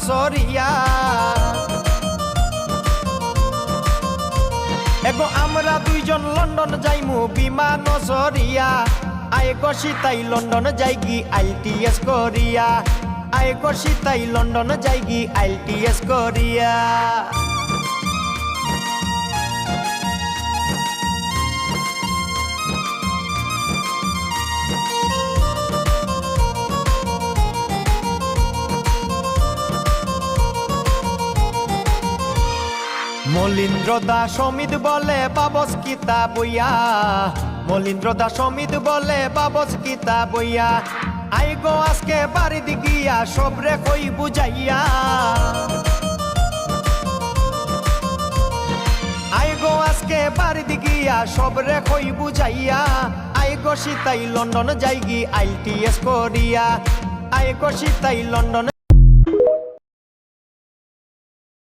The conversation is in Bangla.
সরিয়া এগো আমরা দুইজন লন্ডন যাইমু বিমান সরিয়া আয় গো সীতাই লন্ডন যাইগি IELTS করিয়া আয় গো সীতাই লন্ডন যাইগি IELTS করিয়া মলিন্দ্র দাস অমিত বলে বাবস কিতা বইয়া মলিন্দ্র দাস অমিত বলে বাবস কিতা বইয়া আই গো আজকে বাড়ি দিগিয়া সবরে কই বুঝাইয়া আই গো আজকে বাড়ি দিগিয়া সবরে কই বুঝাইয়া আই গো সীতাই লন্ডন যাইগি IELTS করিয়া আই গো সীতাই লন্ডন